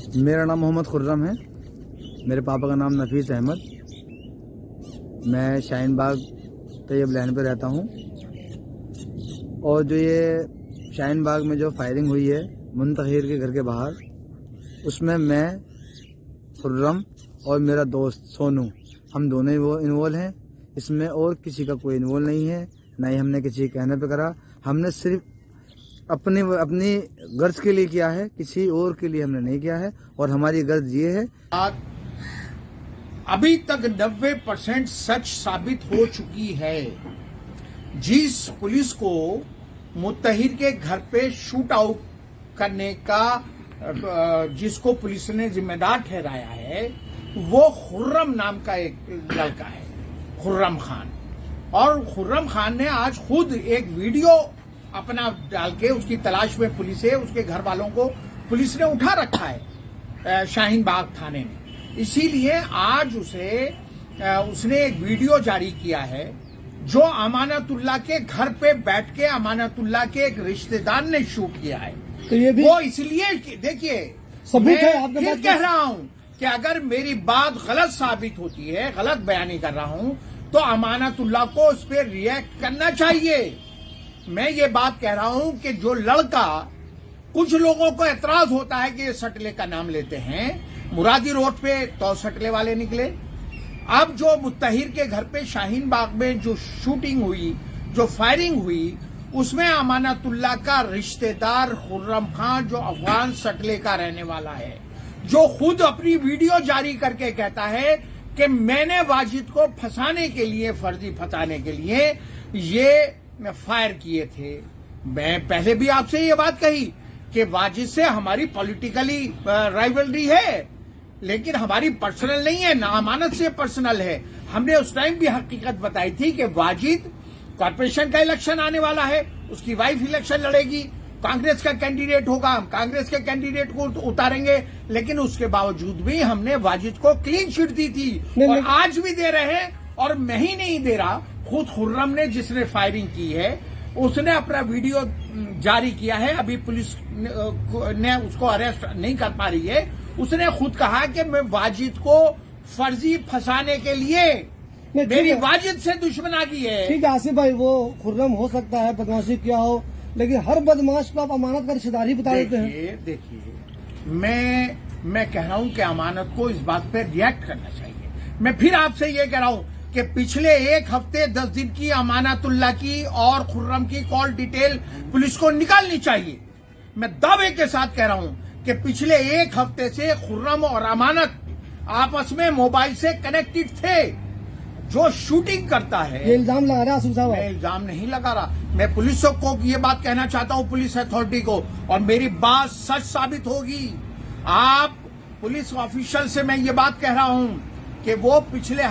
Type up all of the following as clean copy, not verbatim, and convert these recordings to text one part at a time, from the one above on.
मेरा नाम मोहम्मद खुर्रम है। मेरे पापा का नाम नफीस अहमद। मैं शाहीन बाग तैयब लैन पे रहता हूँ। और जो ये शाहीन बाग में जो फायरिंग हुई है मुंतहिर के घर के बाहर, उसमें मैं, खुर्रम और मेरा दोस्त सोनू, हम दोनों ही वो इन्वॉल्व हैं। इसमें और किसी का कोई इन्वॉल्व नहीं है, ना ही हमने किसी के कहने पे करा। हमने सिर्फ अपनी गर्ज के लिए किया है, किसी और के लिए हमने नहीं किया है। और हमारी गर्ज ये है, अभी तक 90% सच साबित हो चुकी है। जिस पुलिस को मुत्तहिर के घर पे शूट आउट करने का जिसको पुलिस ने जिम्मेदार ठहराया है, वो खुर्रम नाम का एक लड़का है, खुर्रम खान। और खुर्रम खान ने आज खुद एक वीडियो अपना डाल के, उसकी तलाश में पुलिस है, उसके घर वालों को पुलिस ने उठा रखा है शाहीन बाग थाने में। इसीलिए आज उसने एक वीडियो जारी किया है जो अमानतुल्लाह के घर पे बैठ के अमानतुल्लाह के एक रिश्तेदार ने शूट किया है। तो ये भी वो इसलिए, देखिए, सबूत है मैं आपके ये पास? कह रहा हूं कि अगर मेरी बात गलत साबित होती है, गलत बयानी कर रहा हूं, तो अमानतुल्लाह को उस पर रिएक्ट करना चाहिए। मैं ये बात कह रहा हूं कि जो लड़का, कुछ लोगों को एतराज होता है कि ये सटले का नाम लेते हैं, मुरादी रोड पे तो सटले वाले निकले। अब जो मुत्तहिर के घर पे शाहीन बाग में जो शूटिंग हुई, जो फायरिंग हुई, उसमें अमानतुल्लाह का रिश्तेदार खुर्रम खान, जो अफगान सटले का रहने वाला है, जो खुद अपनी वीडियो जारी करके कहता है कि मैंने वाजिद को फंसाने के लिए, फर्जी फंसाने के लिए ये फायर किए थे। मैं पहले भी आपसे ये बात कही कि वाजिद से हमारी पॉलिटिकली राइवलरी है, लेकिन हमारी पर्सनल नहीं है, ना अमानत से पर्सनल है। हमने उस टाइम भी हकीकत बताई थी कि वाजिद, कॉर्पोरेशन का इलेक्शन आने वाला है, उसकी वाइफ इलेक्शन लड़ेगी, कांग्रेस का कैंडिडेट होगा, हम कांग्रेस के कैंडिडेट को उतारेंगे। लेकिन उसके बावजूद भी हमने वाजिद को क्लीन चिट दी थी, और आज भी दे रहे हैं। और मैं ही नहीं दे रहा, खुद खुर्रम ने, जिसने फायरिंग की है, उसने अपना वीडियो जारी किया है। अभी पुलिस ने उसको अरेस्ट नहीं कर पा रही है। उसने खुद कहा कि मैं वाजिद को फर्जी फंसाने के लिए मेरी वाजिद से दुश्मनागी है। ठीक है आसिफ भाई, वो खुर्रम हो सकता है बदमाशी किया हो, लेकिन हर बदमाश को आप अमानत का रिश्तेदार ही बता देते हैं। देखिए, मैं कह रहा हूं कि अमानत को इस बात पे रिएक्ट करना चाहिए। मैं फिर आपसे ये कह रहा हूं कि पिछले एक हफ्ते 10 दिन की अमानतुल्लाह की और खुर्रम की कॉल डिटेल पुलिस को निकालनी चाहिए। मैं दावे के साथ कह रहा हूं कि पिछले एक हफ्ते से खुर्रम और अमानत आपस में मोबाइल से कनेक्टेड थे। जो शूटिंग करता है, ये इल्जाम लगा रहा है साहब। मैं इल्जाम नहीं लगा रहा, मैं पुलिस को ये बात कहना चाहता हूं, पुलिस अथॉरिटी को, और मेरी बात सच साबित होगी। आप पुलिस ऑफिशियल से मैं ये बात कह रहा हूं कि वो पिछले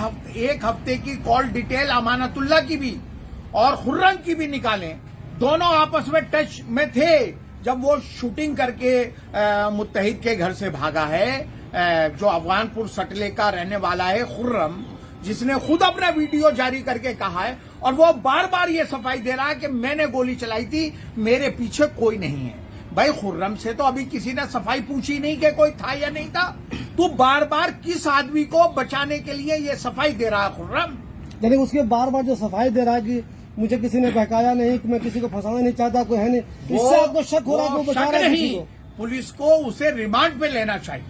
एक हफ्ते की कॉल डिटेल अमानतुल्लाह की भी और खुर्रम की भी निकालें। दोनों आपस में टच में थे जब वो शूटिंग करके मुत्तहिर के घर से भागा है। जो अफगानपुर सटले का रहने वाला है खुर्रम, जिसने खुद अपना वीडियो जारी करके कहा है, और वो बार बार ये सफाई दे रहा है कि मैंने गोली चलाई थी, मेरे पीछे कोई नहीं है। भाई, खुर्रम से तो अभी किसी ने सफाई पूछी नहीं कि कोई था या नहीं था। तू बार बार किस आदमी को बचाने के लिए ये सफाई दे रहा है खुर्रम? यानी उसके बार बार जो सफाई दे रहा है कि मुझे किसी ने बहकाया नहीं, कि मैं किसी को फंसाना नहीं चाहता, कोई है नहीं, इससे आपको शक हो रहा है कि वो बचा रहा है किसी को? पुलिस को उसे रिमांड पे लेना चाहिए,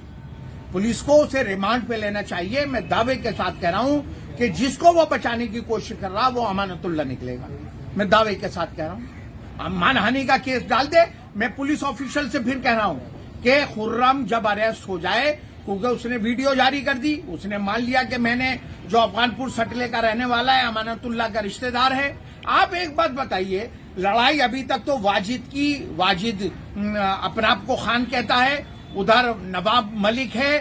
पुलिस को उसे रिमांड पे लेना चाहिए। मैं दावे के साथ कह रहा हूं कि जिसको वो बचाने की कोशिश कर रहा, वो अमानतुल्लाह निकलेगा। मैं दावे के साथ कह रहा हूं, मानहानि का केस डाल दे। मैं पुलिस ऑफिशियल से फिर कह रहा हूं कि खुर्रम जब अरेस्ट हो जाए, क्योंकि उसने वीडियो जारी कर दी, उसने मान लिया कि मैंने, जो अफगानपुर सटले का रहने वाला है, अमानतुल्लाह का रिश्तेदार है। आप एक बात बताइए, लड़ाई अभी तक तो वाजिद अपने आप को खान कहता है, उधर नवाब मलिक है,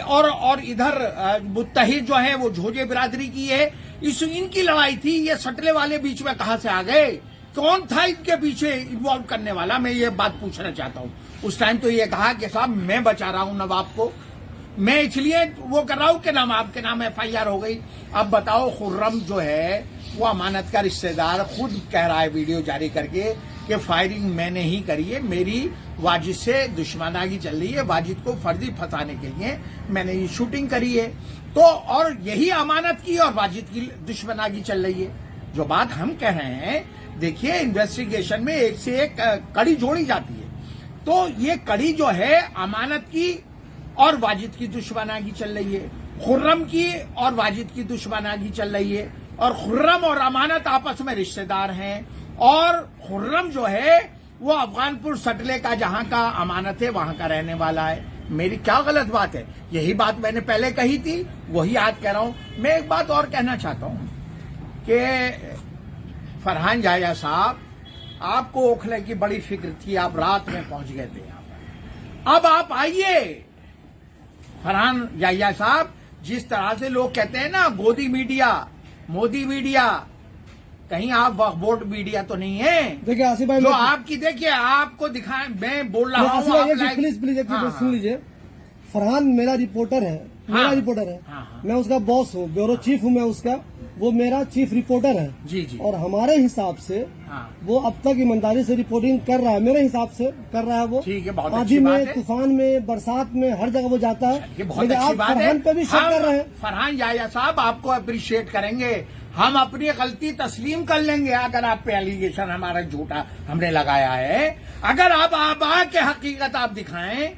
और इधर मुत्तहिर जो है वो झोजे बिरादरी की है। इनकी लड़ाई थी। ये सटले वाले बीच में कहां से आ गए? कौन था इनके पीछे इन्वॉल्व करने वाला? मैं ये बात पूछना चाहता हूं। उस टाइम तो ये कहा कि साहब मैं बचा रहा हूं नवाब को, मैं इसलिए वो कर रहा हूं कि नवाब के नाम FIR हो गई। अब बताओ, खुर्रम जो है वो अमानत का रिश्तेदार खुद कह रहा है वीडियो जारी करके कि फायरिंग मैंने ही करी है, मेरी वाजिद से दुश्मनागी चल रही है, वाजिद को फर्जी फंसाने के लिए मैंने ये शूटिंग करी है। तो और यही अमानत की और वाजिद की दुश्मनागी चल रही है। जो बात हम कह रहे हैं, देखिए इन्वेस्टिगेशन में एक से एक कड़ी जोड़ी जाती है, तो ये कड़ी जो है अमानत की और वाजिद की दुश्मनागी चल रही है, खुर्रम की और वाजिद की दुश्मनागी चल रही है, और खुर्रम और अमानत आपस में रिश्तेदार हैं, और खुर्रम जो है वो अफगानपुर सटले का जहां का अमानत है वहां का रहने वाला है। मेरी क्या गलत बात है? यही बात मैंने पहले कही थी, वही आज कह रहा हूं। मैं एक बात और कहना चाहता हूं कि फरहान याह्या साहब, आपको ओखले की बड़ी फिक्र थी, आप रात में पहुंच गए थे यहाँ पर। अब आप आइए फरहान याह्या साहब, जिस तरह से लोग कहते हैं ना गोदी मीडिया, मोदी मीडिया, कहीं आप वक्फ मीडिया तो नहीं है। देखिए आसिफ भाई, जो आपकी देखिए आपको दिखाएं, मैं बोल रहा हूँ, प्लीज प्लीज एक चीज सुन लीजिए। फरहान मेरा रिपोर्टर है, मेरा रिपोर्टर है, मैं उसका बॉस हूँ, ब्यूरो चीफ हूँ मैं उसका, वो मेरा चीफ रिपोर्टर है जी जी। और हमारे हिसाब से वो अब तक ईमानदारी से रिपोर्टिंग कर रहा है, मेरे हिसाब से कर रहा है वो। ठीक है, बहुत आंधी अच्छी बात में, है। तूफान में, बरसात में, हर जगह वो जाता है। ये बहुत लेकिन अच्छी आप बात है। फरहान पे भी शक कर रहे हैं। फरहान याह्या साहब, आपको अप्रिशिएट करेंगे, हम अपनी गलती तस्लीम कर लेंगे अगर आप पे एलिगेशन हमारा झूठा हमने लगाया है। अगर आप आके हकीकत आप दिखाएं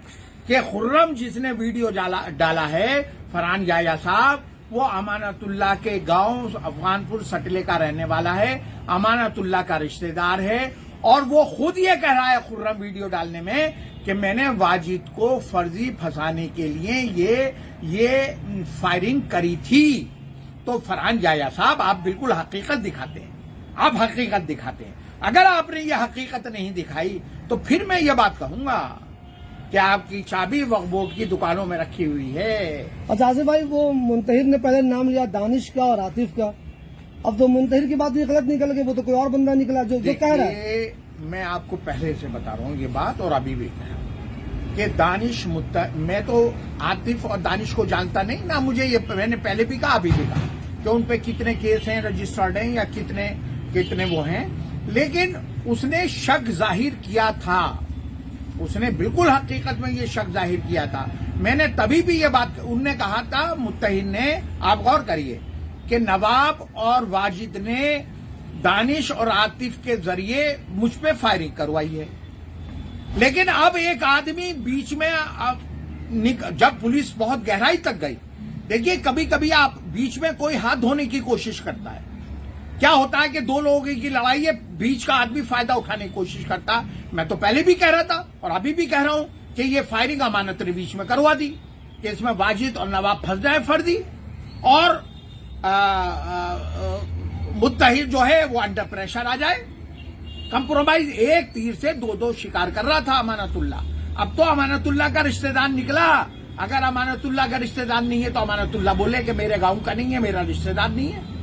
कि खुर्रम जिसने वीडियो डाला है, फरहान याह्या साहब, वो अमानतुल्लाह के गांव अफगानपुर सटले का रहने वाला है, अमानतुल्लाह का रिश्तेदार है, और वो खुद ये कह रहा है खुर्रम वीडियो डालने में कि मैंने वाजिद को फर्जी फंसाने के लिए ये फायरिंग करी थी। तो फरहान याह्या साहब, आप बिल्कुल हकीकत दिखाते हैं, आप हकीकत दिखाते हैं। अगर आपने ये हकीकत नहीं दिखाई तो फिर मैं ये बात कहूंगा कि आपकी चाबी वक्फ बोर्ड की दुकानों में रखी हुई है। अच्छा आसिफ भाई, वो मुंतहिर ने पहले नाम लिया दानिश का और आतिफ का, अब तो मुंतहिर की बात भी गलत निकल गई, वो तो कोई और बंदा निकला जो कह रहा है। मैं आपको पहले से बता रहा हूँ ये बात, और अभी भी कह रहा हूँ कि दानिश मैं तो आतिफ और दानिश को जानता नहीं ना, मुझे ये मैंने पहले भी कहा, अभी भी कहा कि उन पे कितने केस हैं, रजिस्टर्ड हैं, या कितने वो हैं, लेकिन उसने शक जाहिर किया था, उसने बिल्कुल हकीकत में ये शक जाहिर किया था। मैंने तभी भी ये बात, उनने कहा था, मुत्तहिद ने, आप गौर करिए कि नवाब और वाजिद ने दानिश और आतिफ के जरिए मुझ पे फायरिंग करवाई है। लेकिन अब एक आदमी बीच में, जब पुलिस बहुत गहराई तक गई, देखिए कभी कभी आप बीच में कोई हाथ धोने की कोशिश करता है, क्या होता है कि दो लोगों की लड़ाई है, बीच का आदमी फायदा उठाने की कोशिश करता। मैं तो पहले भी कह रहा था और अभी भी कह रहा हूं कि ये फायरिंग अमानत ने बीच में करवा दी कि इसमें वाजिद और नवाब फंस जाए फर्जी, और मुत्तहिद जो है वो अंडर प्रेशर आ जाए। कंप्रोमाइज, एक तीर से दो शिकार कर रहा था अमानतुल्लाह। अब तो अमानतुल्लाह का रिश्तेदार निकला। अगर अमानतुल्लाह का रिश्तेदार नहीं है तो अमानतुल्लाह बोले कि मेरे गांव का नहीं है, मेरा रिश्तेदार नहीं है।